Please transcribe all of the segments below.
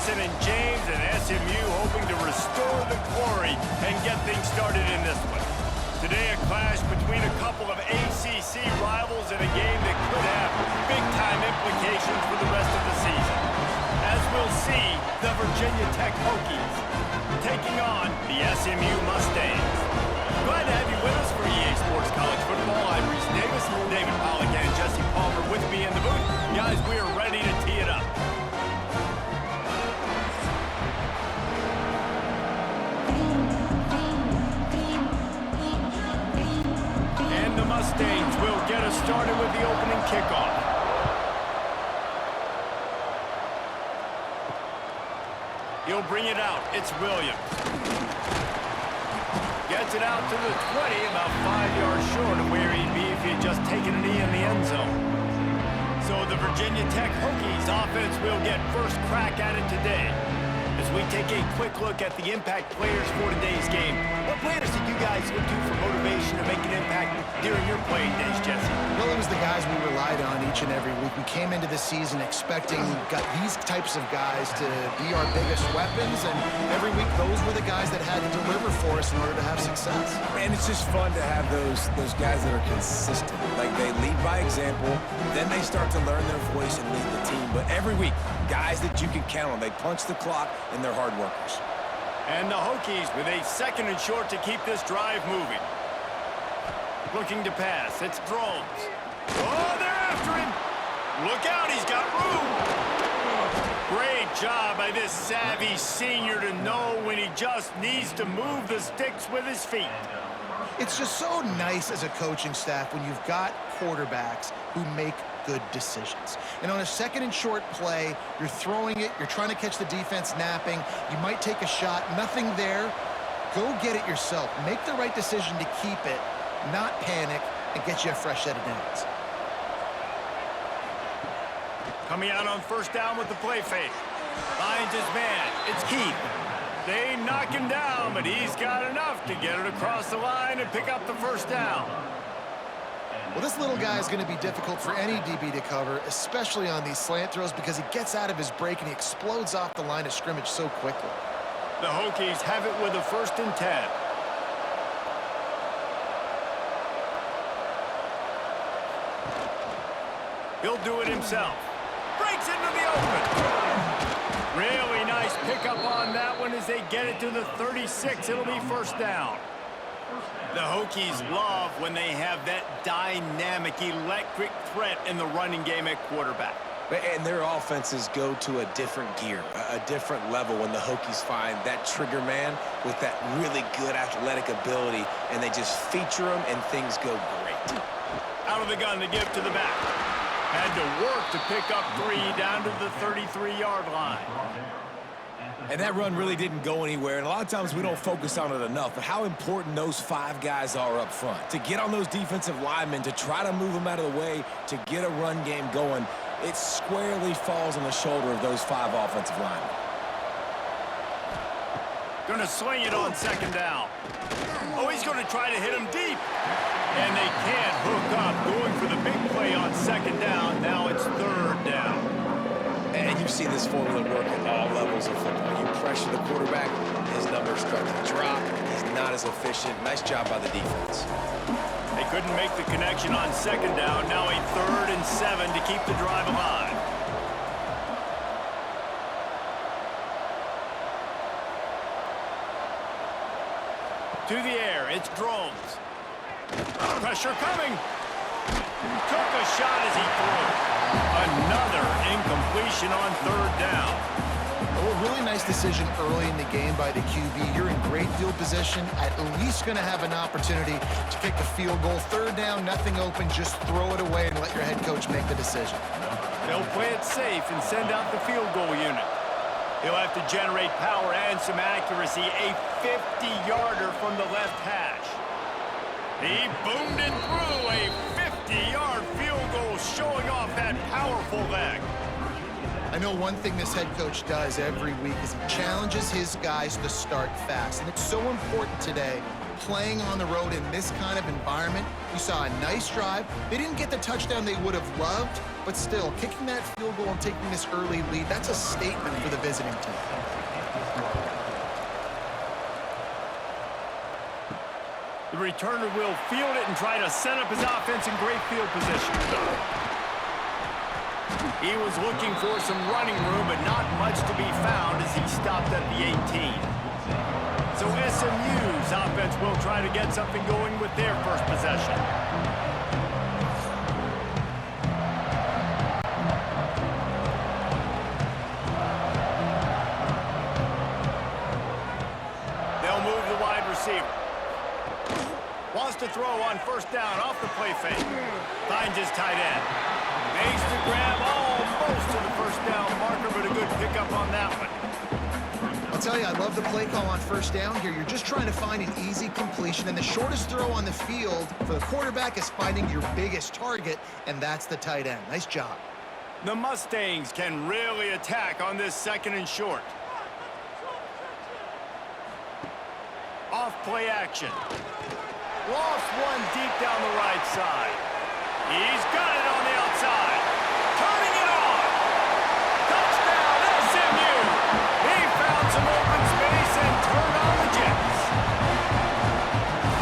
Madison and James, and SMU hoping to restore the glory and get things started in this one. Today, a clash between a couple of ACC rivals in a game that could have big-time implications for the rest of the season. As we'll see, the Virginia Tech Hokies taking on the SMU Mustangs. Glad to have you with us for EA Sports College Football. I'm Reese Davis, David Pollack, and Jesse Palmer with me in the booth. Guys, we are ready to tee it up. And the Mustangs will get us started with the opening kickoff. He'll bring it out. It's Williams. Gets it out to the 20, about 5 yards short of where he'd be if he had just taken a knee in the end zone. So the Virginia Tech Hokies offense will get first crack at it today. As we take a quick look at the impact players for today's game, what players did you guys look to for motivation to make an impact during your playing days, Jesse? Well, it was the guys we relied on each and every week. We came into the season expecting these types of guys to be our biggest weapons, and every week those were the guys that had to deliver for us in order to have success. And it's just fun to have those guys that are consistent. Like, they lead by example, then they start to learn their voice and lead the team. But every week, guys that you can count on, they punch the clock, and they're hard workers. And the Hokies with a 2nd and short to keep this drive moving. Looking to pass. It's Drones. Oh, they're after him. Look out, he's got room. Great job by this savvy senior to know when he just needs to move the sticks with his feet. It's just so nice as a coaching staff when you've got quarterbacks who make good decisions. And on a 2nd and short play, you're throwing it, you're trying to catch the defense napping, you might take a shot, nothing there. Go get it yourself. Make the right decision to keep it, not panic, and get you a fresh set of downs. Coming out on 1st down with the play fake. Finds his man. It's Keith. They knock him down, but he's got enough to get it across the line and pick up the 1st down. Well, this little guy is going to be difficult for any DB to cover, especially on these slant throws, because he gets out of his break and he explodes off the line of scrimmage so quickly. The Hokies have it with a 1st and 10. He'll do it himself. Breaks into the open. Really nice pickup on that one as they get it to the 36. It'll be 1st down. The Hokies love when they have that dynamic, electric threat in the running game at quarterback. And their offenses go to a different gear, a different level when the Hokies find that trigger man with that really good athletic ability, and they just feature them, and things go great. Out of the gun to give to the back. Had to work to pick up 3 down to the 33-yard line. And that run really didn't go anywhere, and a lot of times we don't focus on it enough, but how important those 5 guys are up front. To get on those defensive linemen, to try to move them out of the way, to get a run game going, it squarely falls on the shoulder of those 5 offensive linemen. Gonna swing it on 2nd down. Oh, he's gonna try to hit him deep. And they can't hook up, going for the big play on 2nd down. Now it's 3rd down. And you've seen this formula work at all levels of football. You pressure the quarterback, his numbers start to drop. He's not as efficient. Nice job by the defense. They couldn't make the connection on 2nd down. Now a 3rd and 7 to keep the drive alive. To the air, it's Drones. Pressure coming. Took a shot as he threw. Another incompletion on 3rd down. Well, a really nice decision early in the game by the QB. You're in great field position, at least going to have an opportunity to kick the field goal. 3rd down, nothing open, just throw it away and let your head coach make the decision. They'll play it safe and send out the field goal unit. He'll have to generate power and some accuracy. A 50-yarder from the left hash. He boomed it through. A 50-yard field goal showing off that powerful leg. I know one thing this head coach does every week is he challenges his guys to start fast. And it's so important today. playing on the road in this kind of environment, you saw a nice drive. They didn't get the touchdown they would have loved, but still, kicking that field goal and taking this early lead, that's a statement for the visiting team. The returner will field it and try to set up his offense in great field position. He was looking for some running room, but not much to be found as he stopped at the 18. So SMU's offense will try to get something going with their first possession. They'll move the wide receiver. Wants to throw on first down off the play fake. Finds his tight end. Makes the grab almost to the first down marker, but a good pickup on that one. I'll tell you, I love the play call on first down here. You're just trying to find an easy completion, and the shortest throw on the field for the quarterback is finding your biggest target, and that's the tight end. Nice job. The Mustangs can really attack on this second and short. Off play action. Lost one deep down the right side. He's got it on the outside. Turning it on. Touchdown, SMU. He found some open space and turned on the Jets.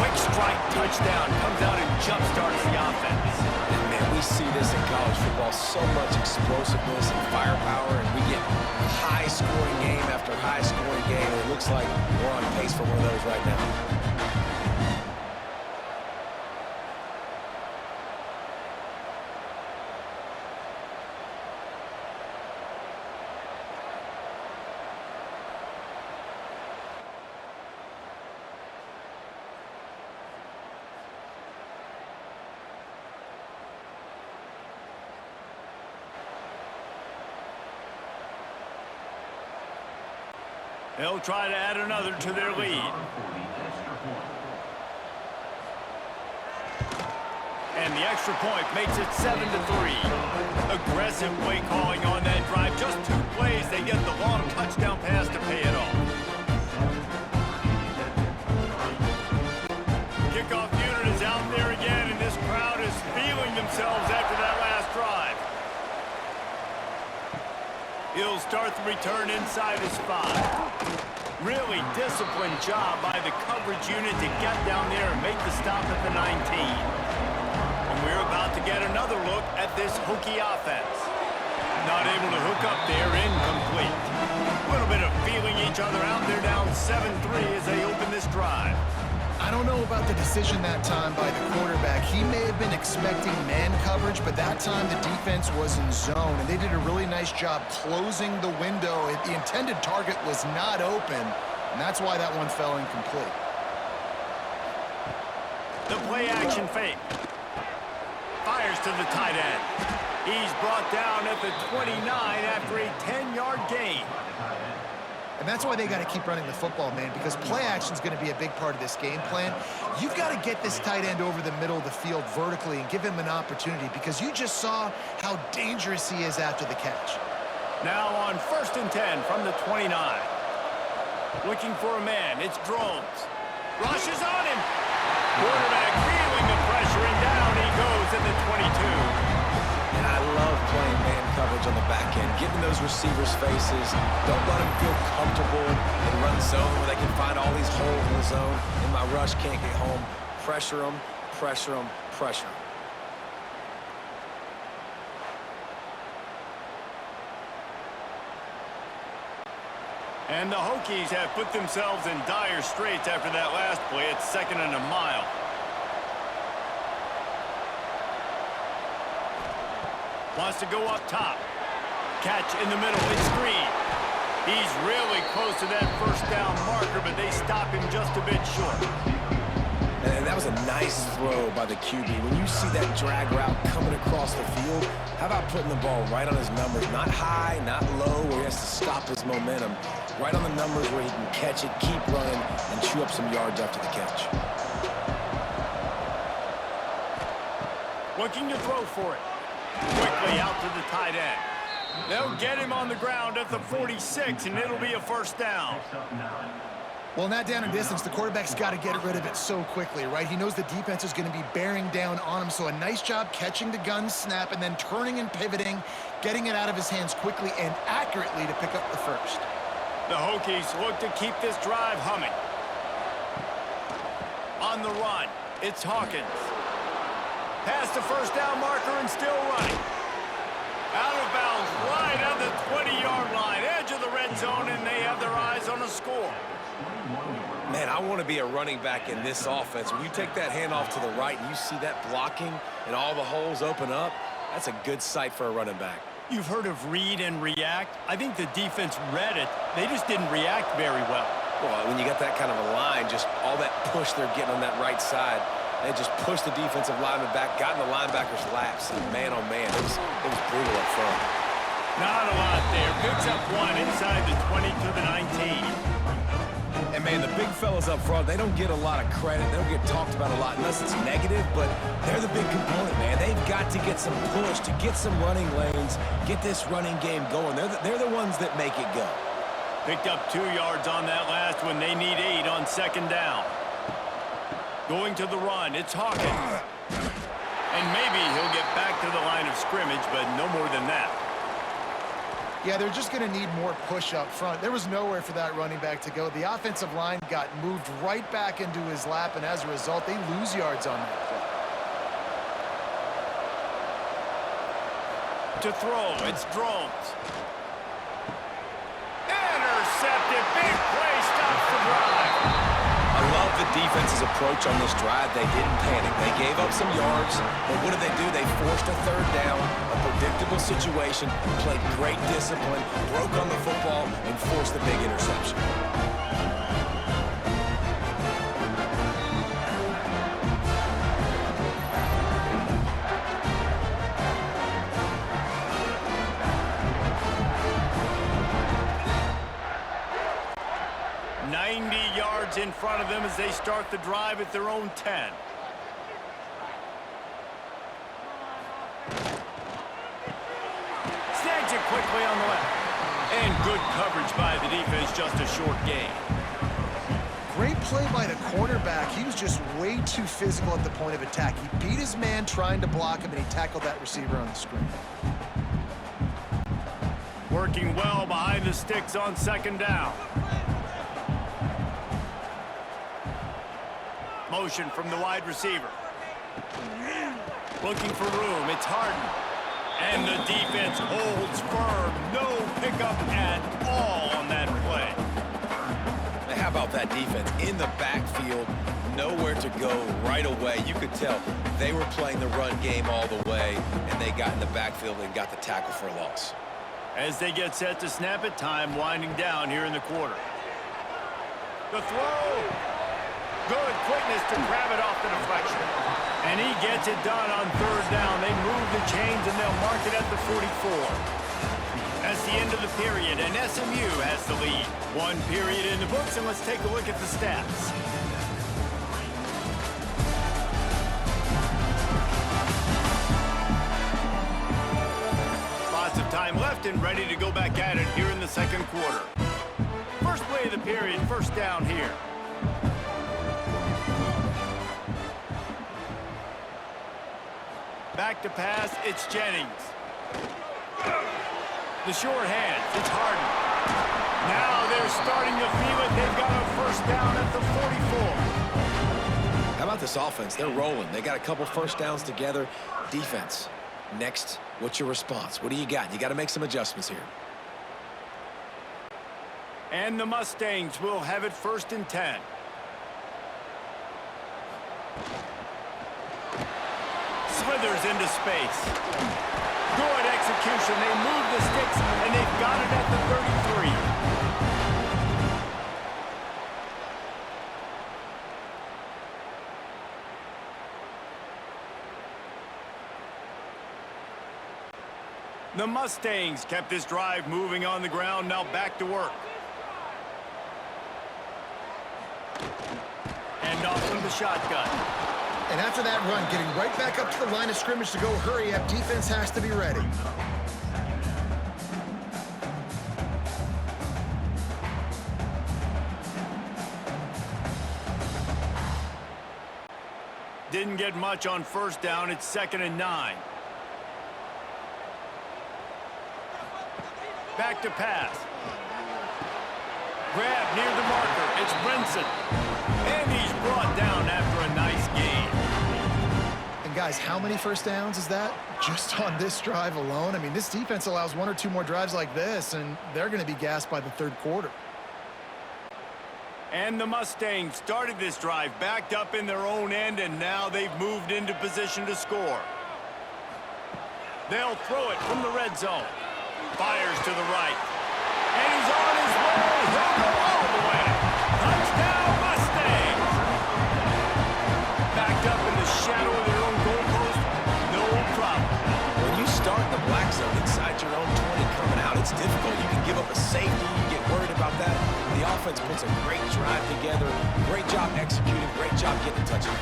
Quick strike touchdown. Comes out and jump-starts the offense. And man, we see this in college football, so much explosiveness and firepower, and we get high-scoring game after high-scoring game, and it looks like we're on pace for one of those right now. They'll try to add another to their lead. And the extra point makes it 7-3. Aggressive play calling on that drive. Just 2 plays, they get the long touchdown pass to pay it off. Kickoff unit is out there again, and this crowd is feeling themselves after that last drive. He'll start the return inside his 5. Really disciplined job by the coverage unit to get down there and make the stop at the 19. And we're about to get another look at this Hokie offense. Not able to hook up there, incomplete. A little bit of feeling each other out there, down 7-3 as they open this drive. I don't know about the decision that time by the quarterback. He may have been expecting man coverage, but that time the defense was in zone, and they did a really nice job closing the window. The intended target was not open, and that's why that one fell incomplete. The play action fake. Fires to the tight end. He's brought down at the 29 after a 10-yard gain. And that's why they got to keep running the football, man, because play action is going to be a big part of this game plan. You've got to get this tight end over the middle of the field vertically and give him an opportunity, because you just saw how dangerous he is after the catch. Now on 1st and 10 from the 29. Looking for a man. It's Drones. Rushes on him. Quarterback feeling the pressure, and down he goes at the 22. And I love playing man coverage on the back end, getting those receivers' faces. Don't let them feel comfortable and run zone where they can find all these holes in the zone, and my rush can't get home. Pressure them, pressure them, pressure them. And the Hokies have put themselves in dire straits after that last play. It's 2nd and a mile. Wants to go up top. Catch in the middle. It's Green. He's really close to that first down marker, but they stop him just a bit short. And that was a nice throw by the QB. When you see that drag route coming across the field, how about putting the ball right on his numbers? Not high, not low, where he has to stop his momentum. Right on the numbers where he can catch it, keep running, and chew up some yards after the catch. Looking to throw for it. Quickly out to the tight end. They'll get him on the ground at the 46, and it'll be a first down. Well, in that down and distance, the quarterback's got to get rid of it so quickly, right? He knows the defense is going to be bearing down on him, so a nice job catching the gun snap and then turning and pivoting, getting it out of his hands quickly and accurately to pick up the first. The Hokies look to keep this drive humming. On the run, it's Hawkins. Past the first down marker and still running. Out of bounds, right at the 20-yard line, edge of the red zone, and they have their eyes on a score. Man, I want to be a running back in this offense. When you take that handoff to the right and you see that blocking and all the holes open up, that's a good sight for a running back. You've heard of read and react. I think the defense read it. They just didn't react very well. Well, when you got that kind of a line, just all that push they're getting on that right side, they just pushed the defensive lineman back, got in the linebacker's laps, and man, oh man, it was brutal up front. Not a lot there. Picks up one inside the 20 to the 19. And man, the big fellas up front, they don't get a lot of credit. They don't get talked about a lot unless it's negative, but they're the big component, man. They've got to get some push, to get some running lanes, get this running game going. They're the ones that make it go. Picked up 2 yards on that last one. They need 8 on second down. Going to the run, it's Hawkins. And maybe he'll get back to the line of scrimmage, but no more than that. Yeah, they're just going to need more push up front. There was nowhere for that running back to go. The offensive line got moved right back into his lap, and as a result, they lose yards on that play. To throw, it's Drones. Intercepted, big play, stops the drive. I love the defense's approach on this drive. They didn't panic. They gave up some yards, but what did they do? They forced a third down, a predictable situation, played great discipline, broke on the football, and forced the big interception. In front of them as they start the drive at their own 10. Snags it quickly on the left. And good coverage by the defense, just a short gain. Great play by the cornerback. He was just way too physical at the point of attack. He beat his man trying to block him, and he tackled that receiver on the screen. Working well behind the sticks on second down. Motion from the wide receiver. Looking for room. It's Harden. And the defense holds firm. No pickup at all on that play. How about that defense? In the backfield, nowhere to go right away. You could tell they were playing the run game all the way, and they got in the backfield and got the tackle for a loss. As they get set to snap it, time winding down here in the quarter. The throw. Good quickness to grab it off the deflection. And he gets it done on third down. They move the chains and they'll mark it at the 44. That's the end of the period, and SMU has the lead. 1 period in the books, and let's take a look at the stats. Lots of time left and ready to go back at it here in the second quarter. First play of the period, first down here. Back to pass, it's Jennings. The short hands, it's Harden. Now they're starting to feel it. They've got a first down at the 44. How about this offense? They're rolling. They got a couple first downs together. Defense. Next, what's your response? What do you got? You got to make some adjustments here. And the Mustangs will have it first and 10. Slithers into space. Good execution. They move the sticks, and they've got it at the 33. The Mustangs kept this drive moving on the ground. Now back to work. And off from the shotgun. And after that run, getting right back up to the line of scrimmage to go hurry up, defense has to be ready. Didn't get much on first down. It's 2nd and 9. Back to pass. Grab near the marker. It's Brinson. And he's brought down after a nice gain. And guys, how many first downs is that? Just on this drive alone? I mean, this defense allows 1 or 2 more drives like this, and they're going to be gassed by the 3rd quarter. And the Mustangs started this drive backed up in their own end, and now they've moved into position to score. They'll throw it from the red zone. Fires to the right. And he's on his way. He'll go all the way. Touchdown, Mustangs! Backed up in the shadow of their own goalpost, no problem. When you start in the black zone inside your own 20 coming out, it's difficult. You can give up a safety. You get worried about that. The offense puts a great drive together. Great job executing. Great job getting a touchdown.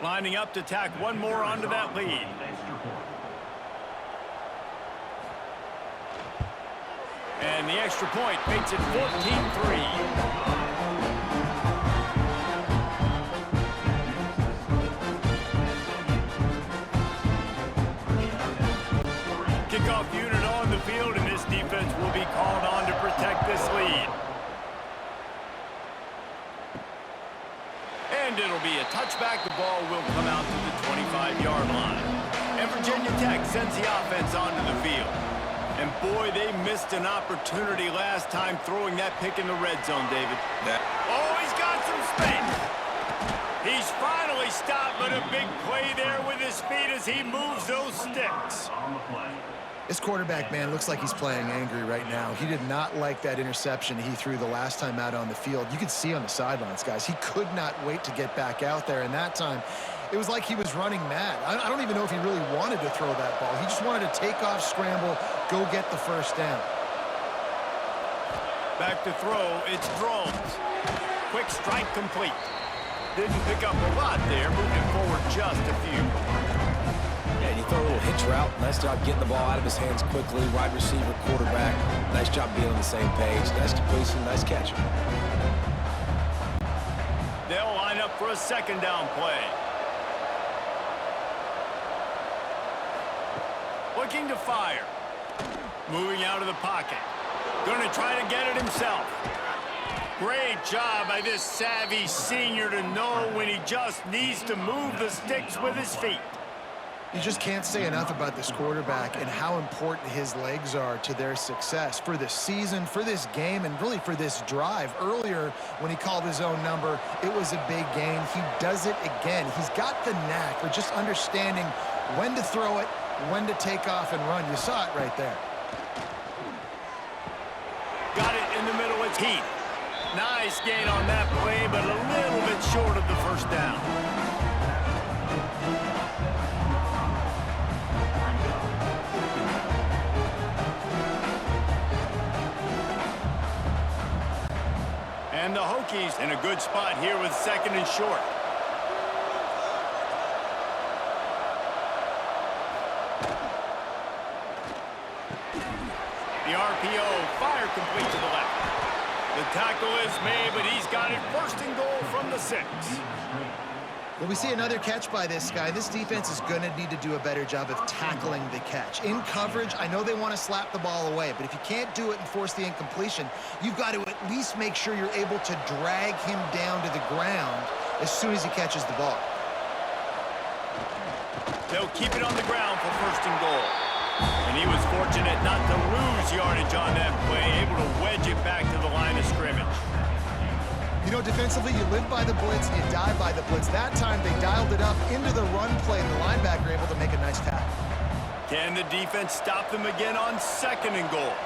Lining up to tack one more onto that lead. And the extra point makes it 14-3. Kickoff unit on the field, and this defense will be called on to protect this lead. And it'll be a touchback. The ball will come out to the 25-yard line. And Virginia Tech sends the offense onto the field. And boy, they missed an opportunity last time throwing that pick in the red zone, David. Oh, he's got some space. He's finally stopped, but a big play there with his feet as he moves those sticks. This quarterback, man, looks like he's playing angry right now. He did not like that interception he threw the last time out on the field. You could see on the sidelines, guys, he could not wait to get back out there. And that time, it was like he was running mad. I don't even know if he really wanted to throw that ball. He just wanted to take off, scramble, go get the first down. Back to throw, it's Drones. Quick strike complete. Didn't pick up a lot there, moving forward just a few. Yeah, you throw a little hitch route. Nice job getting the ball out of his hands quickly. Wide receiver, quarterback. Nice job being on the same page. Nice completion, nice catch. They'll line up for a 2nd down play. Looking to fire. Moving out of the pocket. Going to try to get it himself. Great job by this savvy senior to know when he just needs to move the sticks with his feet. You just can't say enough about this quarterback and how important his legs are to their success for this season, for this game, and really for this drive. Earlier, when he called his own number, it was a big gain. He does it again. He's got the knack for just understanding when to throw it, when to take off and run. You saw it right there. Got it in the middle. It's Heath. Nice gain on that play, but a little bit short of the first down. And the Hokies in a good spot here with 2nd and short. The RPO, fire complete to the left. The tackle is made, but he's got it 1st and goal from the 6. Well, we see another catch by this guy. This defense is going to need to do a better job of tackling the catch. In coverage, I know they want to slap the ball away, but if you can't do it and force the incompletion, you've got to at least make sure you're able to drag him down to the ground as soon as he catches the ball. They'll keep it on the ground for 1st and goal. And he was fortunate not to lose yardage on that play, able to wedge it back to the line of scrimmage. You know, defensively, you live by the blitz, you die by the blitz. That time, they dialed it up into the run play, and the linebacker able to make a nice tackle. Can the defense stop them again on 2nd and goal?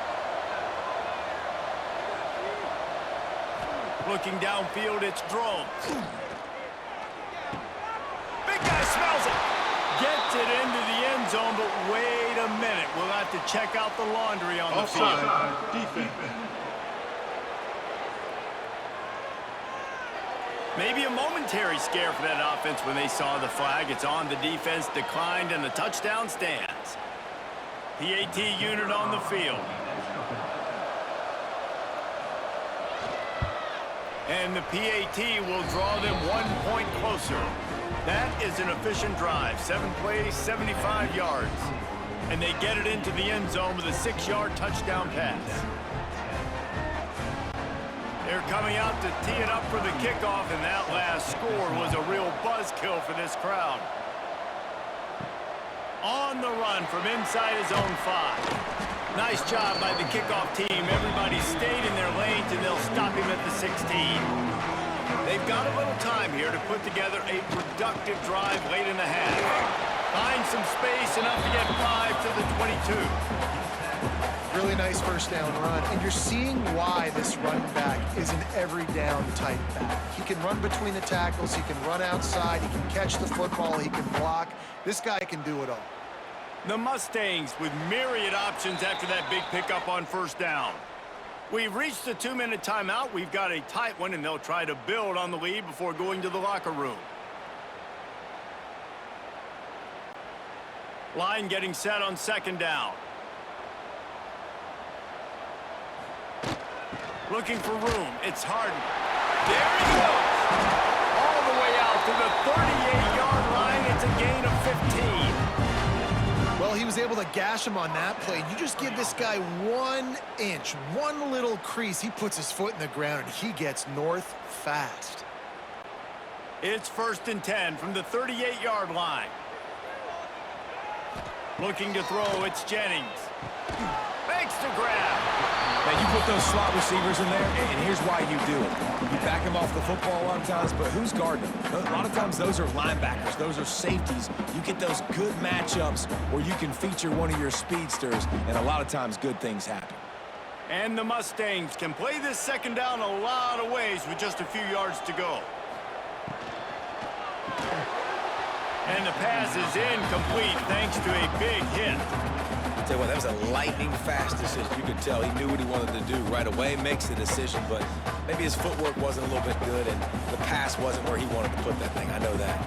Looking downfield, it's Drones. Big guy smells it. Gets it into the end zone, but wait a minute. We'll have to check out the laundry on the field. Defense. Maybe a momentary scare for that offense when they saw the flag. It's on, the defense declined, and the touchdown stands. PAT unit on the field. And the PAT will draw them 1 point closer. That is an efficient drive. 7 plays, 75 yards. And they get it into the end zone with a 6-yard touchdown pass. They're coming out to tee it up for the kickoff, and that last score was a real buzzkill for this crowd. On the run from inside his own 5. Nice job by the kickoff team. Everybody stayed in their lanes, and they'll stop him at the 16. They've got a little time here to put together a productive drive late in the half. Find some space, enough to get 5 to the 22. Really nice first down run, and you're seeing why this running back is an every down type back. He can run between the tackles, he can run outside, he can catch the football, he can block. This guy can do it all. The Mustangs with myriad options after that big pickup on first down. We've reached the 2-minute timeout. We've got a tight one, and they'll try to build on the lead before going to the locker room. Line getting set on second down. Looking for room. It's Harden. There he goes. All the way out to the 38-yard line. It's a gain of 15. Well, he was able to gash him on that play. You just give this guy 1 inch, one little crease. He puts his foot in the ground, and he gets north fast. It's 1st and 10 from the 38-yard line. Looking to throw. It's Jennings. Makes the grab. Now, you put those slot receivers in there, and here's why you do it. You back them off the football a lot of times, but who's guarding them? A lot of times those are linebackers. Those are safeties. You get those good matchups where you can feature one of your speedsters, and a lot of times good things happen. And the Mustangs can play this second down a lot of ways with just a few yards to go. And the pass is incomplete thanks to a big hit. Tell you what, that was a lightning-fast decision. You could tell he knew what he wanted to do right away, makes the decision, but maybe his footwork wasn't a little bit good, and the pass wasn't where he wanted to put that thing. I know that.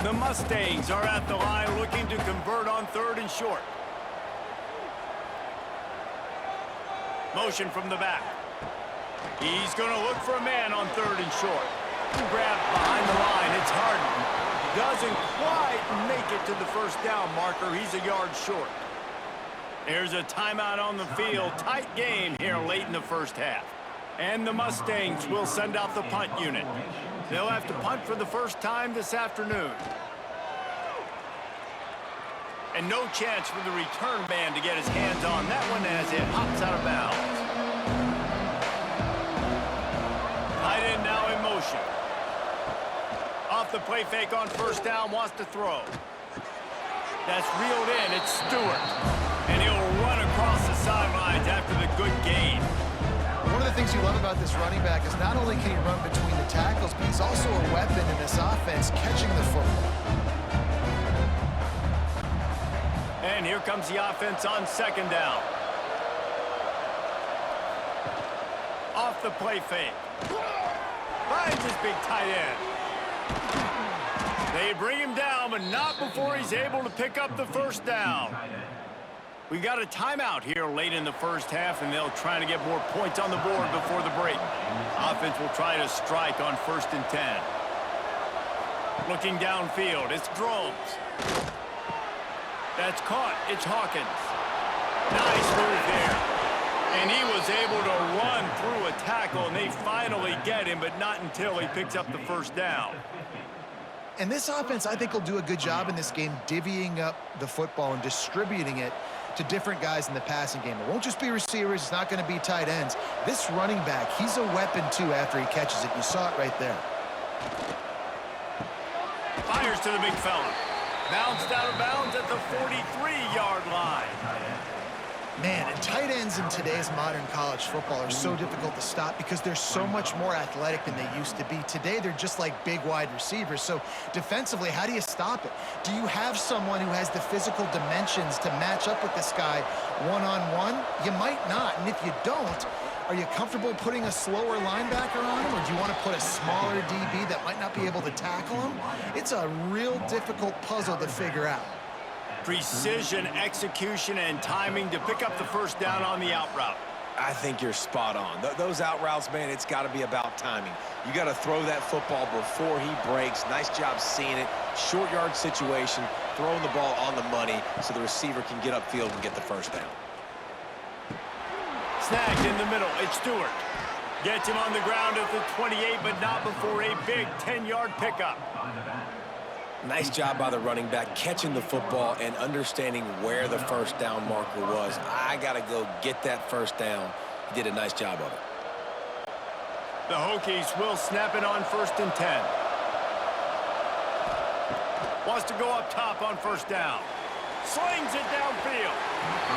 The Mustangs are at the line looking to convert on 3rd and short. Motion from the back. He's going to look for a man on 3rd and short. Grab behind the line. It's Harden. Doesn't quite make it to the first down marker. He's a yard short. There's a timeout on the field. Tight game here late in the first half. And the Mustangs will send out the punt unit. They'll have to punt for the first time this afternoon. And no chance for the return man to get his hands on that one as it hops out of bounds. Tight end now in motion. Off the play fake on first down, wants to throw. That's reeled in. It's Stewart. And he'll run across the sidelines after the good gain. One of the things you love about this running back is not only can he run between the tackles, but he's also a weapon in this offense, catching the football. And here comes the offense on second down. Off the play fake. Finds his big tight end. They bring him down, but not before he's able to pick up the first down. We got a timeout here late in the first half, and they'll try to get more points on the board before the break. Offense will try to strike on 1st and 10. Looking downfield, it's Drones. That's caught. It's Hawkins. Nice move there. And he was able to run through a tackle, and they finally get him, but not until he picks up the first down. And this offense, I think, will do a good job in this game divvying up the football and distributing it to different guys in the passing game. It won't just be receivers. It's not going to be tight ends. This running back, he's a weapon, too, after he catches it. You saw it right there. Fires to the big fella. Bounced out of bounds at the 43-yard line. Man, and tight ends in today's modern college football are so difficult to stop because they're so much more athletic than they used to be. Today, they're just like big wide receivers. So defensively, how do you stop it? Do you have someone who has the physical dimensions to match up with this guy one-on-one? You might not. And if you don't, Are you comfortable putting a slower linebacker on him, or do you want to put a smaller DB that might not be able to tackle him? It's a real difficult puzzle to figure out. Precision, execution, and timing to pick up the first down on the out route. I think you're spot on. Those out routes, man, it's got to be about timing. You got to throw that football before he breaks. Nice job seeing it. Short yard situation, throwing the ball on the money so the receiver can get upfield and get the first down. Snagged in the middle. It's Stewart. Gets him on the ground at the 28, but not before a big 10-yard pickup. Nice job by the running back, catching the football and understanding where the first down marker was. I got to go get that first down. He did a nice job of it. The Hokies will snap it on 1st and 10. Wants to go up top on first down. Slings it downfield.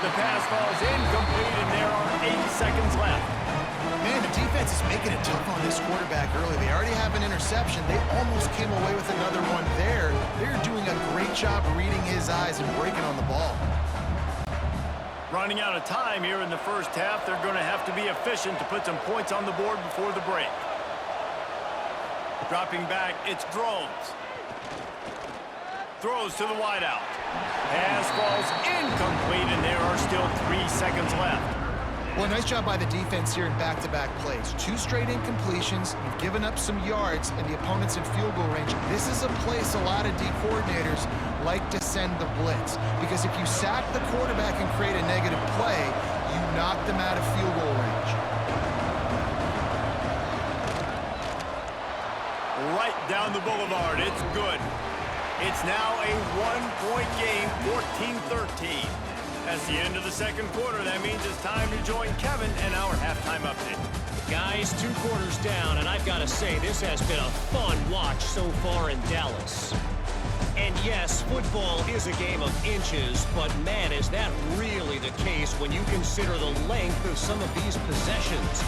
The pass falls incomplete, and there are 8 seconds left. Man, the defense is making it tough on this quarterback early. They already have an interception. They almost came away with another one there. They're doing a great job reading his eyes and breaking on the ball. Running out of time here in the first half. They're going to have to be efficient to put some points on the board before the break. Dropping back, it's Drones. Throws to the wideout. Pass falls incomplete, and there are still 3 seconds left. Well, nice job by the defense here in back-to-back plays. 2 straight incompletions. You've given up some yards, and the opponent's in field goal range. This is a place a lot of D coordinators like to send the blitz, because if you sack the quarterback and create a negative play, you knock them out of field goal range. Right down the boulevard. It's good. It's now a 1-point game, 14-13. That's the end of the second quarter. That means it's time to join Kevin and our halftime update. Guys, 2 quarters down, and I've got to say, this has been a fun watch so far in Dallas. And yes, football is a game of inches, but man, is that really the case when you consider the length of some of these possessions.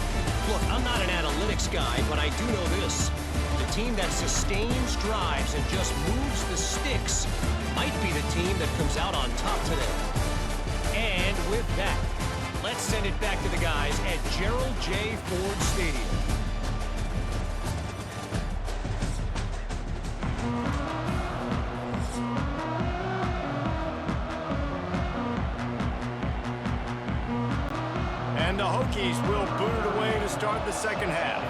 Look, I'm not an analytics guy, but I do know this. The team that sustains drives and just moves the sticks might be the team that comes out on top today. And with that, let's send it back to the guys at Gerald J. Ford Stadium. And the Hokies will boot it away to start the second half.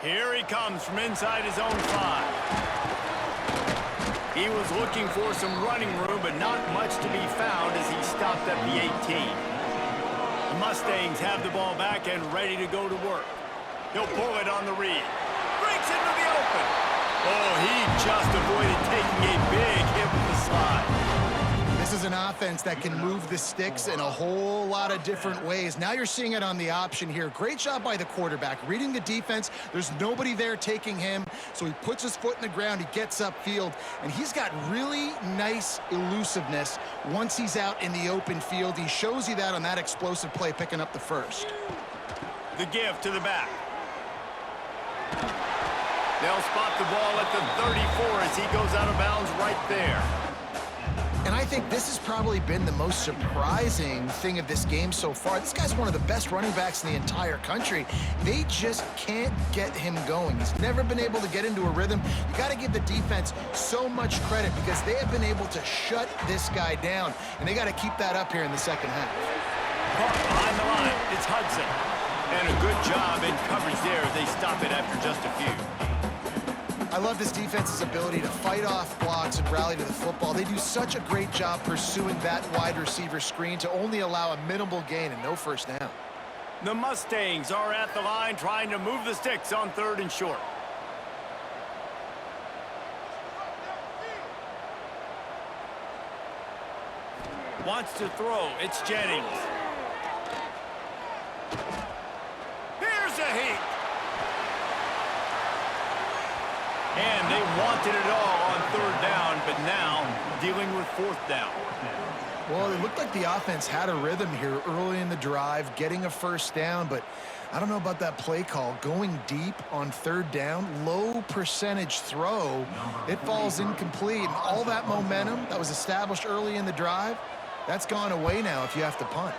Here he comes from inside his own 5. He was looking for some running room, but not much to be found as he stopped at the 18. The Mustangs have the ball back and ready to go to work. He'll pull it on the read. Breaks into the open. Oh, he just avoided taking a big hit with the slide. This is an offense that can move the sticks in a whole lot of different ways. Now you're seeing it on the option here. Great job by the quarterback. Reading the defense, there's nobody there taking him, so he puts his foot in the ground, he gets upfield, and he's got really nice elusiveness once he's out in the open field. He shows you that on that explosive play, picking up the first. The give to the back. They'll spot the ball at the 34 as he goes out of bounds right there. And I think this has probably been the most surprising thing of this game so far. This guy's one of the best running backs in the entire country. They just can't get him going. He's never been able to get into a rhythm. You got to give the defense so much credit because they have been able to shut this guy down, and they got to keep that up here in the second half. Caught behind the line, it's Hudson. And a good job in coverage there as they stop it after just a few. I love this defense's ability to fight off blocks and rally to the football. They do such a great job pursuing that wide receiver screen to only allow a minimal gain and no first down. The Mustangs are at the line trying to move the sticks on 3rd and short. Wants to throw. It's Jennings. Here's a heat. And they wanted it all on 3rd down, but now dealing with 4th down. Well, it looked like the offense had a rhythm here early in the drive, getting a first down, but I don't know about that play call. Going deep on 3rd down, low percentage throw, it falls incomplete. And all that momentum that was established early in the drive, That's gone away now if you have to punt.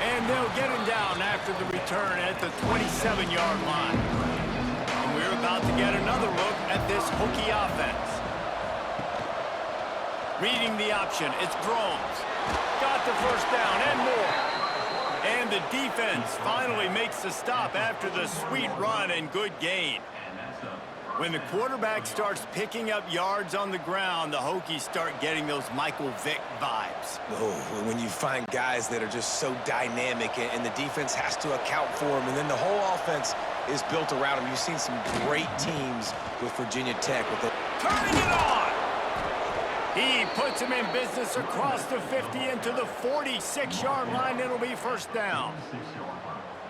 And they'll get him down after the return at the 27-yard line. And we're about to get another look at this Hokie offense. Reading the option, it's Groves. Got the first down and more. And the defense finally makes the stop after the sweet run and good gain. When the quarterback starts picking up yards on the ground, the Hokies start getting those Michael Vick vibes. Oh, when you find guys that are just so dynamic and the defense has to account for them, and then the whole offense is built around them. You've seen some great teams with Virginia Tech. Turning it on! He puts him in business across the 50 into the 46-yard line. It'll be first down.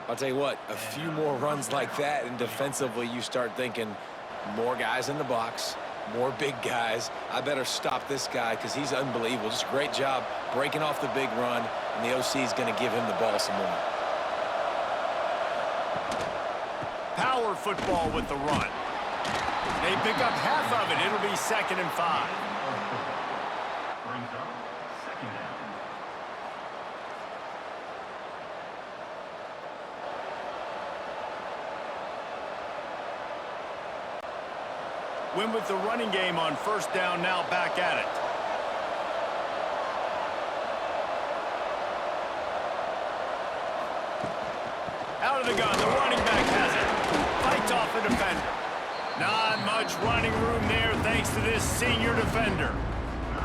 I'll tell you what, a few more runs like that, and defensively you start thinking, more guys in the box, more big guys. I better stop this guy because he's unbelievable. Just a great job breaking off the big run, and the OC is going to give him the ball some more. Power football with the run. They pick up half of it. It'll be 2nd and 5. Win with the running game on first down, now back at it. Out of the gun, the running back has it. Fights off a defender. Not much running room there thanks to this senior defender.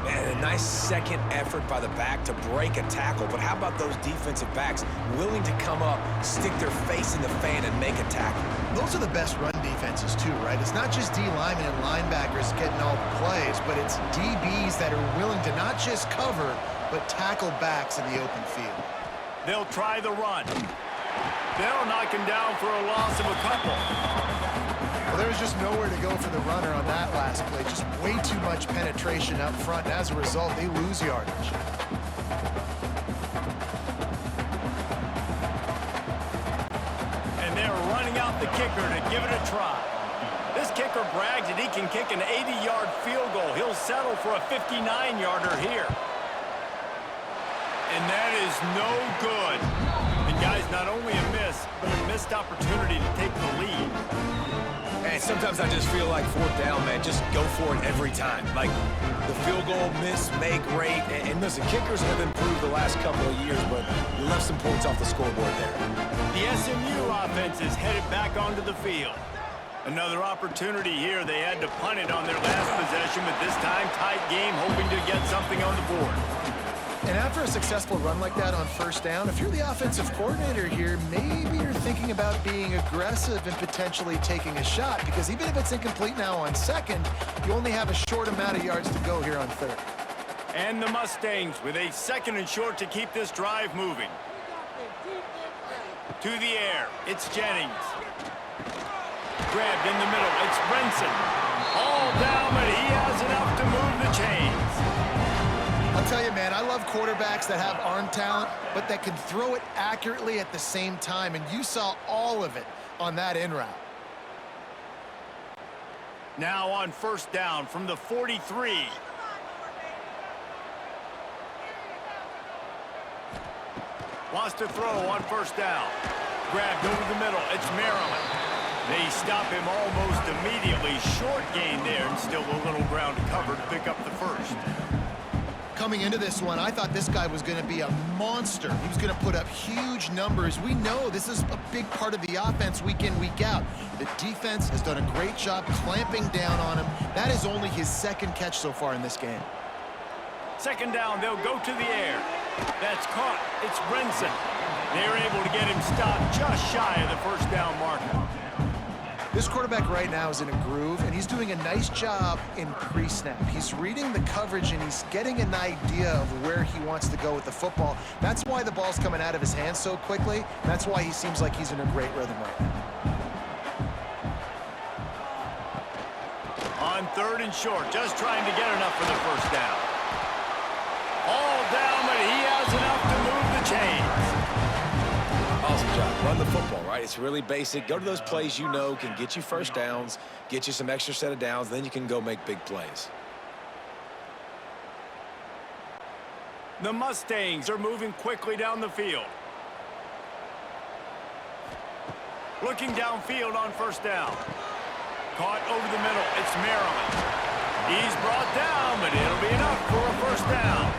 And a nice second effort by the back to break a tackle, but how about those defensive backs willing to come up, stick their face in the fan, and make a tackle? Those are the best run defenses too, right? It's not just D linemen and linebackers getting all the plays, but it's DBs that are willing to not just cover, but tackle backs in the open field. They'll try the run. They'll knock him down for a loss of a couple. Well, there was just nowhere to go for the runner on that last play. Just way too much penetration up front, and as a result, they lose yardage. And they're running out the kicker to give it a try. This kicker brags that he can kick an 80-yard field goal. He'll settle for a 59-yarder here. And that is no good. And guys, not only a miss, but a missed opportunity to take the lead. And sometimes I just feel like 4th down, man, just go for it every time. Like the field goal, miss, make, rate. And listen, kickers have improved the last couple of years, but you left some points off the scoreboard there. The SMU offense is headed back onto the field. Another opportunity here. They had to punt it on their last possession, but this time tight game, hoping to get something on the board. And after a successful run like that on first down, if you're the offensive coordinator here, maybe you're thinking about being aggressive and potentially taking a shot, because even if it's incomplete now on second, you only have a short amount of yards to go here on third. And the Mustangs with a 2nd and short to keep this drive moving. To the air, it's Jennings. Grabbed in the middle, it's Brenson. All down, but he has enough to move the chains. I'll tell you, man, I love quarterbacks that have arm talent, but that can throw it accurately at the same time, and you saw all of it on that in route. Now on first down from the 43. Wants to throw on first down. Grabbed over the middle, it's Maryland. They stop him almost immediately. Short gain there, and still a little ground to cover to pick up the first. Coming into this one, I thought this guy was going to be a monster. He was going to put up huge numbers. We know this is a big part of the offense week in, week out. The defense has done a great job clamping down on him. That is only his 2nd catch so far in this game. 2nd down, they'll go to the air. That's caught. It's Brenson. They're able to get him stopped just shy of the first down marker. This quarterback right now is in a groove, and he's doing a nice job in pre-snap. He's reading the coverage, and he's getting an idea of where he wants to go with the football. That's why the ball's coming out of his hands so quickly. That's why he seems like he's in a great rhythm right now. On 3rd and short, just trying to get enough for the first down. All down, but he has enough to move the chains. Awesome. job. Run the football, right? It's really basic. Go to those plays you know can get you first downs, get you some extra set of downs, then you can go make big plays. The Mustangs are moving quickly down the field. Looking downfield on first down. Caught over the middle. It's Maryland. He's brought down, but it'll be enough for a first down.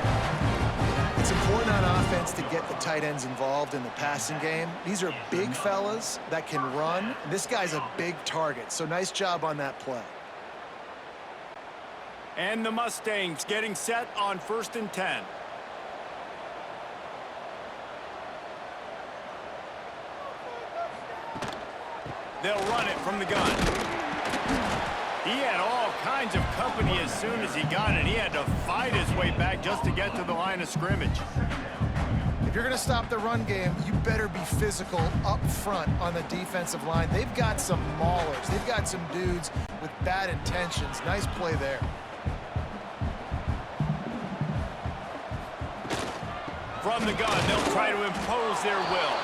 It's important on offense to get the tight ends involved in the passing game. These are big fellas that can run. This guy's a big target, so nice job on that play. And the Mustangs getting set on 1st and 10. They'll run it from the gun. He had all kinds of company as soon as he got it. He had to fight his way back just to get to the line of scrimmage. If you're going to stop the run game, you better be physical up front on the defensive line. They've got some maulers. They've got some dudes with bad intentions. Nice play there. From the gun, they'll try to impose their will.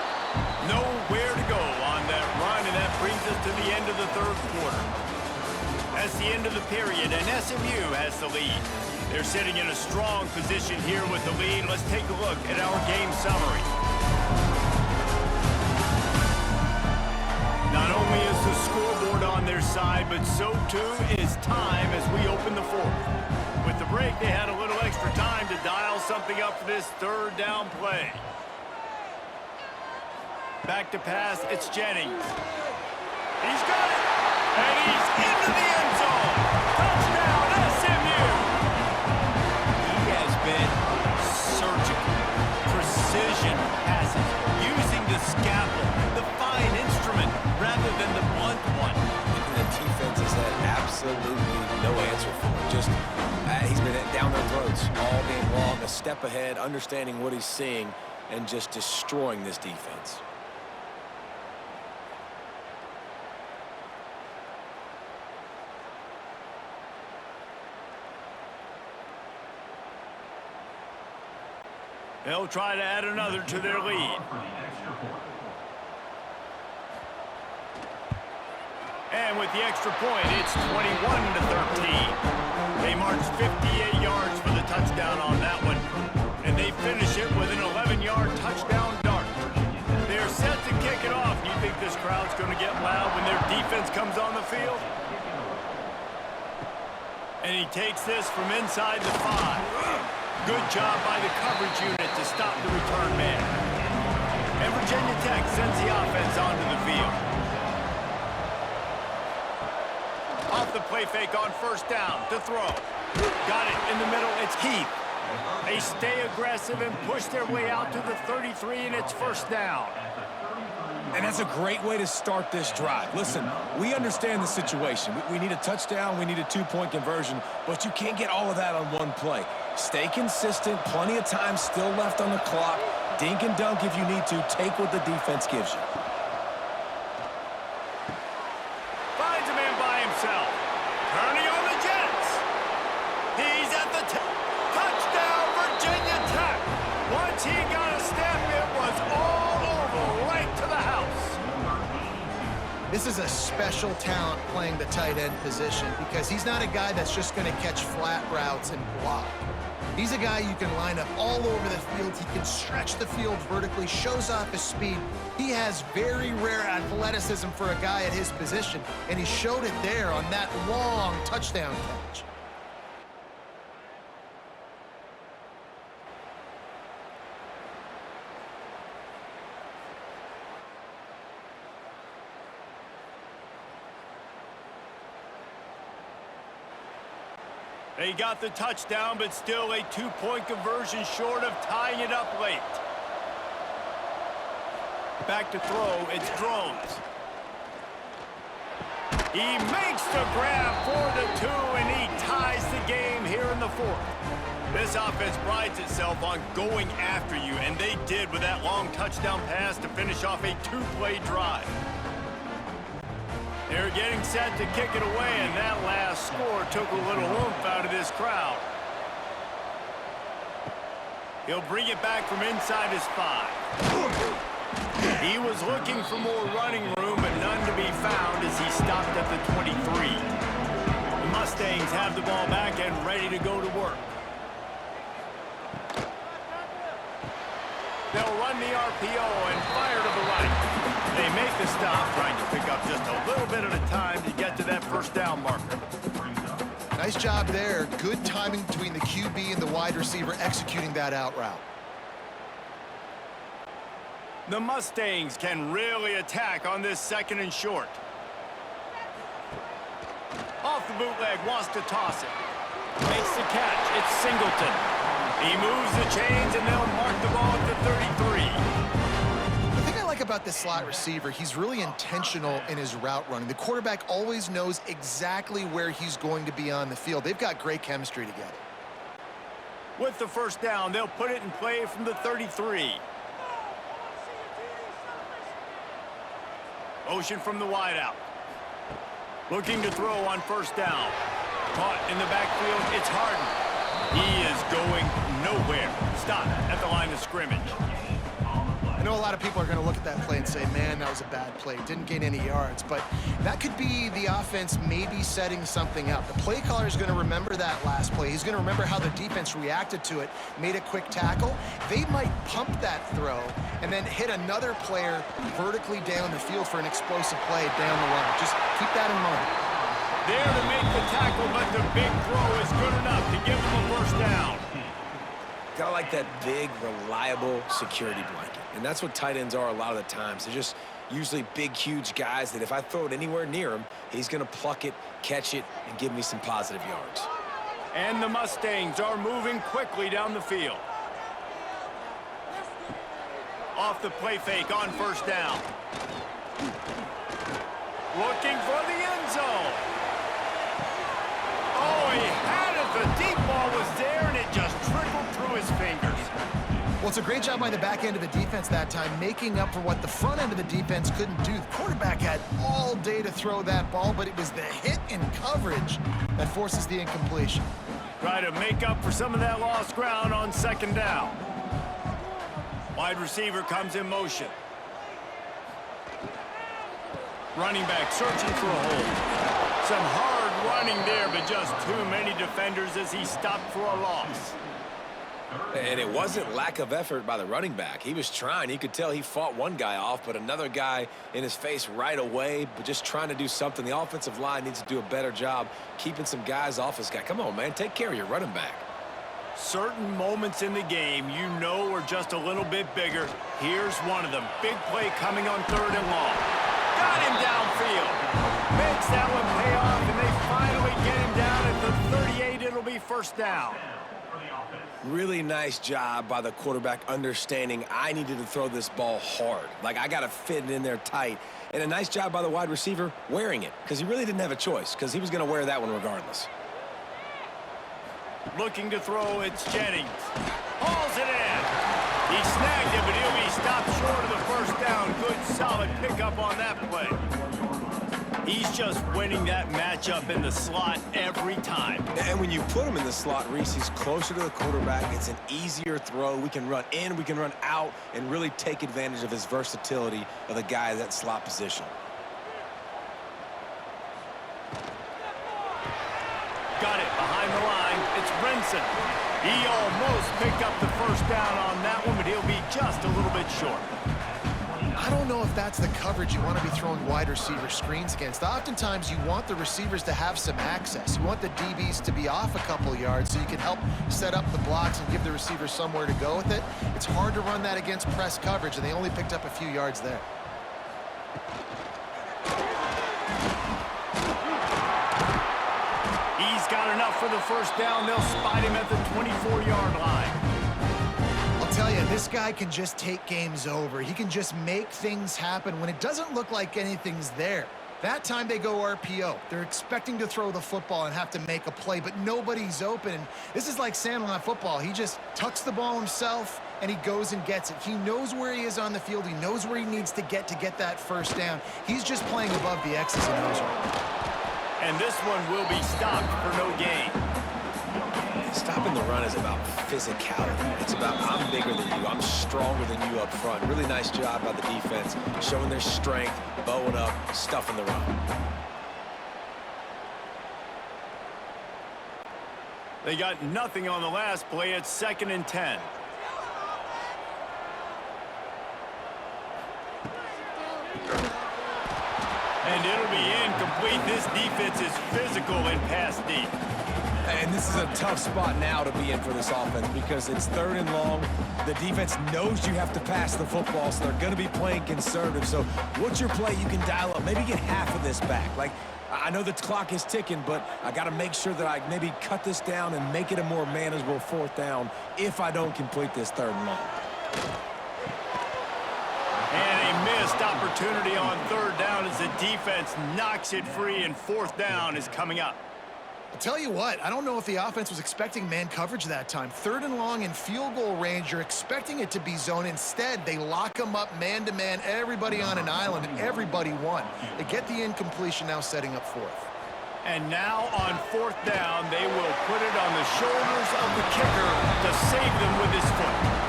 Nowhere to go on that run, and that brings us to the end of the third quarter. That's the end of the period, and SMU has the lead. They're sitting in a strong position here with the lead. Let's take a look at our game summary. Not only is the scoreboard on their side, but so too is time as we open the fourth. With the break, they had a little extra time to dial something up for this third down play. Back to pass, it's Jennings. He's got it, and he's into the end zone. Touchdown, SMU. He has been surgical, precision passes, using the scalpel, the fine instrument, rather than the blunt one. And the defense has had absolutely no answer for him. Just, he's been down their throats all game long, a step ahead, understanding what he's seeing, and just destroying this defense. They'll try to add another to their lead. And with the extra point, it's 21-13. They march 58 yards for the touchdown on that one. And they finish it with an 11-yard touchdown dart. They're set to kick it off. You think this crowd's going to get loud when their defense comes on the field? And he takes this from inside the 5. Good job by the coverage unit to stop the return man. And Virginia Tech sends the offense onto the field. Off the play fake on first down to throw. Got it in the middle, it's Heath. They stay aggressive and push their way out to the 33, and it's first down. And that's a great way to start this drive. Listen, we understand the situation. We need a touchdown, we need a two-point conversion, but you can't get all of that on one play. Stay consistent, plenty of time still left on the clock. Dink and dunk if you need to. Take what the defense gives you. Finds a man by himself. Turning on the Jets. He's at the touchdown, Virginia Tech. Once he got a step, it was all over, right to the house. This is a special talent playing the tight end position because he's not a guy that's just going to catch flat routes and block. He's a guy you can line up all over the field. He can stretch the field vertically, shows off his speed. He has very rare athleticism for a guy at his position, and he showed it there on that long touchdown catch. They got the touchdown, but still a two-point conversion short of tying it up late. Back to throw, it's Drones. He makes the grab for the 2, and he ties the game here in the fourth. This offense prides itself on going after you, and they did with that long touchdown pass to finish off a two-play drive. They're getting set to kick it away, and that last score took a little oomph out of this crowd. He'll bring it back from inside his 5. He was looking for more running room, but none to be found as he stopped at the 23. The Mustangs have the ball back and ready to go to work. They'll run the RPO and fire to the right. They make the stop, trying to pick up just a little bit at a time to get to that first down marker. Nice job there. Good timing between the QB and the wide receiver executing that out route. The Mustangs can really attack on this 2nd and short. Off the bootleg, wants to toss it. Makes the catch. It's Singleton. He moves the chains, and they'll mark the ball at the 33. The thing I like about this slot receiver, he's really intentional in his route running. The quarterback always knows exactly where he's going to be on the field. They've got great chemistry together. With the first down, they'll put it in play from the 33. Motion from the wideout. Looking to throw on first down. Caught in the backfield, it's Harden. He is going nowhere. Stop at the line of scrimmage. I know a lot of people are going to look at that play and say, man, that was a bad play. Didn't gain any yards. But that could be the offense maybe setting something up. The play caller is going to remember that last play. He's going to remember how the defense reacted to it, made a quick tackle. They might pump that throw and then hit another player vertically down the field for an explosive play down the line. Just keep that in mind. There to make the tackle, but the big throw is good enough to give them a first down. Gotta like that big, reliable security blanket. And that's what tight ends are a lot of the times. They're just usually big, huge guys that if I throw it anywhere near him, he's going to pluck it, catch it, and give me some positive yards. And the Mustangs are moving quickly down the field. Off the play fake on first down. Looking for the end zone. Oh, he had it. The deep ball was there, and it just trickled through his fingers. Well, it's a great job by the back end of the defense that time, making up for what the front end of the defense couldn't do. The quarterback had all day to throw that ball, but it was the hit in coverage that forces the incompletion. Try to make up for some of that lost ground on second down. Wide receiver comes in motion. Running back searching for a hole. Some hard running there, but just too many defenders as he stopped for a loss. And it wasn't lack of effort by the running back. He was trying. You could tell he fought one guy off, but another guy in his face right away, but just trying to do something. The offensive line needs to do a better job keeping some guys off this guy. Come on, man. Take care of your running back. Certain moments in the game you know are just a little bit bigger. Here's one of them. Big play coming on 3rd and long. Got him downfield. Makes that one pay off, and they finally get him down at the 38. It'll be first down. Really nice job by the quarterback understanding I needed to throw this ball hard. Like, I got to fit it in there tight. And a nice job by the wide receiver wearing it, because he really didn't have a choice, because he was going to wear that one regardless. Looking to throw, it's Jennings. Hauls it in. He snagged it, but he'll be stopped short of the first down. Good, solid pickup on that play. He's just winning that matchup in the slot every time. And when you put him in the slot, Reese, he's closer to the quarterback. It's an easier throw. We can run in, we can run out, and really take advantage of his versatility of the guy at that slot position. Got it behind the line. It's Brinson. He almost picked up the first down on that one, but he'll be just a little bit short. I don't know if that's the coverage you want to be throwing wide receiver screens against. Oftentimes, you want the receivers to have some access. You want the DBs to be off a couple yards so you can help set up the blocks and give the receivers somewhere to go with it. It's hard to run that against press coverage, and they only picked up a few yards there. He's got enough for the first down. They'll spot him at the 24-yard line. I'll tell you, this guy can just take games over. He can just make things happen when it doesn't look like anything's there. That time they go RPO. They're expecting to throw the football and have to make a play, but nobody's open. This is like Sandlot football. He just tucks the ball himself, and he goes and gets it. He knows where he is on the field. He knows where he needs to get that first down. He's just playing above the X's and O's. And this one will be stopped for no gain. Stopping the run is about physicality. It's about I'm bigger than you, I'm stronger than you up front. Really nice job by the defense, showing their strength, bowing up, stuffing the run. They got nothing on the last play. It's 2nd and 10. And it'll be incomplete. This defense is physical and pass deep. And this is a tough spot now to be in for this offense because it's 3rd and long. The defense knows you have to pass the football, so they're going to be playing conservative. So what's your play you can dial up? Maybe get half of this back. Like, I know the clock is ticking, but I got to make sure that I maybe cut this down and make it a more manageable 4th down if I don't complete this 3rd and long. And a missed opportunity on 3rd down as the defense knocks it free, and 4th down is coming up. I'll tell you what, I don't know if the offense was expecting man coverage that time. 3rd and long in field goal range, you're expecting it to be zone. Instead, they lock them up man-to-man, everybody on an island, and everybody won. They get the incompletion, now setting up 4th. And now on 4th down, they will put it on the shoulders of the kicker to save them with his foot.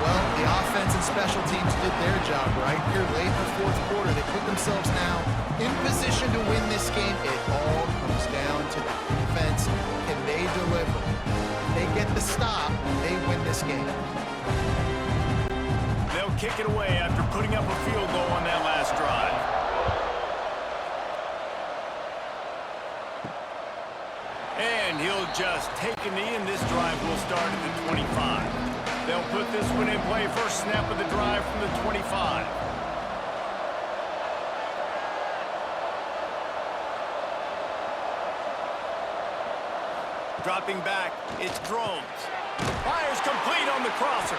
Well, the offense and special teams did their job right here late in the 4th quarter. They put themselves now in position to win this game. It all comes down to the defense. Can they deliver? If they get the stop, they win this game. They'll kick it away after putting up a field goal on that last drive. And he'll just take a knee, and this drive will start at the 25. They'll put this one in play. First snap of the drive from the 25. Dropping back, it's Drones. Fires complete on the crosser.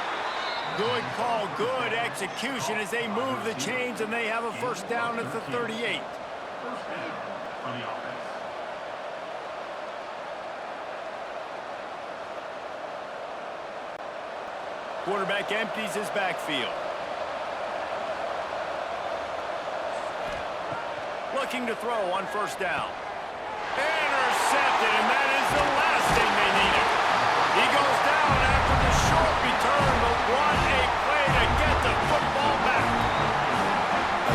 Good call, good execution as they move the chains, and they have a 1st down at the 38. Quarterback empties his backfield. Looking to throw on 1st down. Intercepted, and that is the last thing they needed. He goes down after the short return, but what a play to get the football back.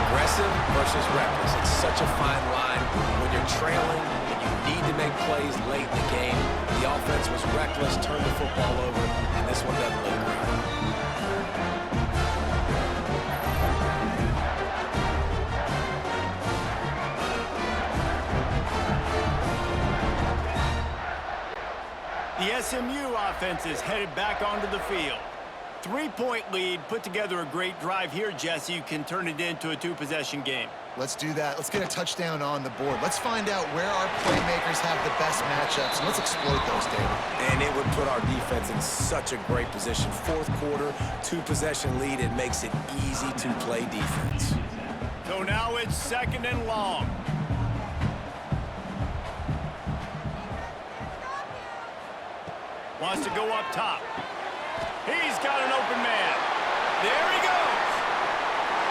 Aggressive versus reckless. It's such a fine line when you're trailing and you need to make plays late in the game. The offense was reckless, turned the football over, and this one doesn't look great. The SMU offense is headed back onto the field. 3-point lead, put together a great drive here, Jesse. You can turn it into a 2-possession game. Let's do that. Let's get a touchdown on the board. Let's find out where our playmakers have the best matchups, and let's exploit those, David. And it would put our defense in such a great position. 4th quarter, 2-possession lead. It makes it easy to play defense. So now it's 2nd and long. Wants to go up top. He's got an open man. There he goes.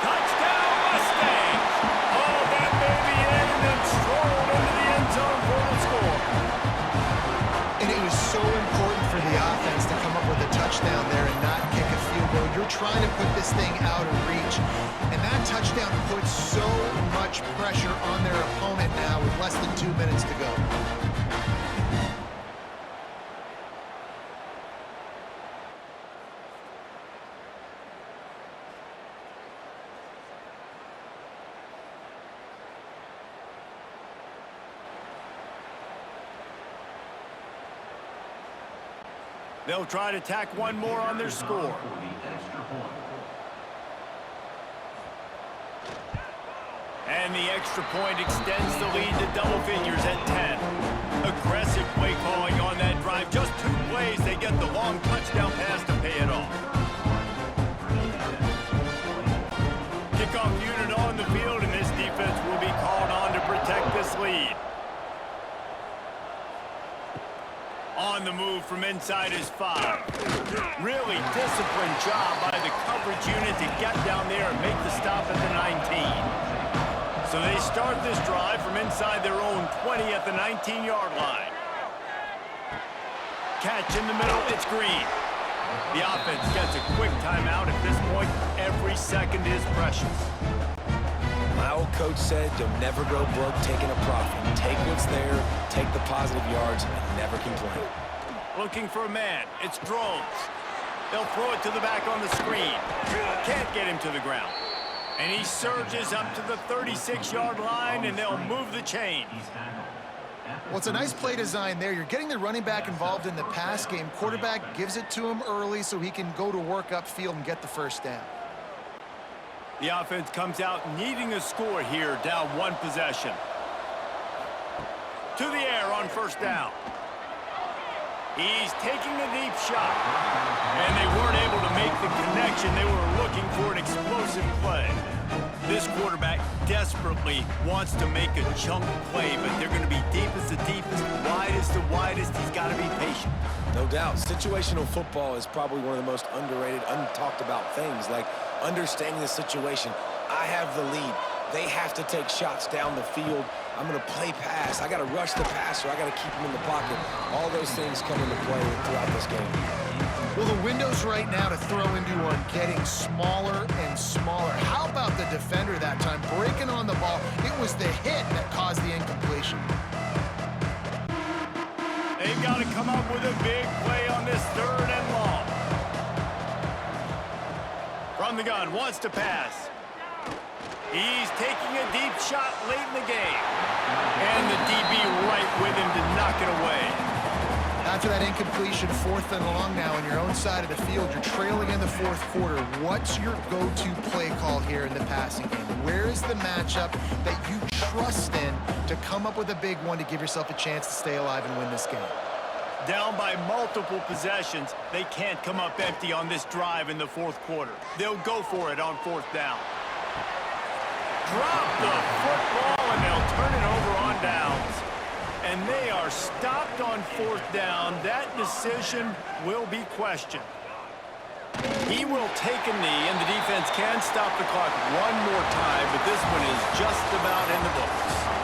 Touchdown, Mustangs. Oh, that baby in and strolled into the end zone for the score. And it was so important for the offense to come up with a touchdown there and not kick a field goal. You're trying to put this thing out of reach. And that touchdown puts so much pressure on their opponent now with less than 2 minutes to go. They'll try to tack one more on their score. And the extra point extends the lead to double figures at 10. Aggressive play calling on that drive. Just 2 plays, they get the long touchdown pass to pay it off. Kickoff unit on the field, and this defense will be called on to protect this lead. On the move from inside his 5. Really disciplined job by the coverage unit to get down there and make the stop at the 19. So they start this drive from inside their own 20 at the 19-yard line. Catch in the middle, it's Green. The offense gets a quick timeout. At this point, every second is precious. My old coach said you'll never go broke taking a profit. Take what's there, take the positive yards, and never complain. Looking for a man. It's Drones. They'll throw it to the back on the screen. Can't get him to the ground. And he surges up to the 36-yard line, and they'll move the chains. Well, it's a nice play design there. You're getting the running back involved in the pass game. Quarterback gives it to him early so he can go to work upfield and get the first down. The offense comes out needing a score here, down one possession. To the air on first down. He's taking a deep shot. And they weren't able to make the connection. They were looking for an explosive play. This quarterback desperately wants to make a chunk play, but they're going to be deepest to deepest, widest to widest. He's got to be patient. No doubt. Situational football is probably one of the most underrated, untalked about things, like understanding the situation. I have the lead. They have to take shots down the field. I'm going to play pass. I got to rush the passer. I got to keep him in the pocket. All those things come into play throughout this game. Well, the windows right now to throw into are getting smaller and smaller. How about the defender that time breaking on the ball? It was the hit that caused the incompletion. They've got to come up with a big play on this 3rd and long. From the gun, wants to pass. He's taking a deep shot late in the game. And the DB right with him to knock it away. After that incompletion, 4th and long now on your own side of the field, you're trailing in the 4th quarter. What's your go-to play call here in the passing game? Where is the matchup that you trust in to come up with a big one to give yourself a chance to stay alive and win this game? Down by multiple possessions, they can't come up empty on this drive in the 4th quarter. They'll go for it on 4th down. Drop the football, and they'll turn it over on downs. And they are stopped on 4th down. That decision will be questioned. He will take a knee, and the defense can stop the clock one more time, but this one is just about in the books.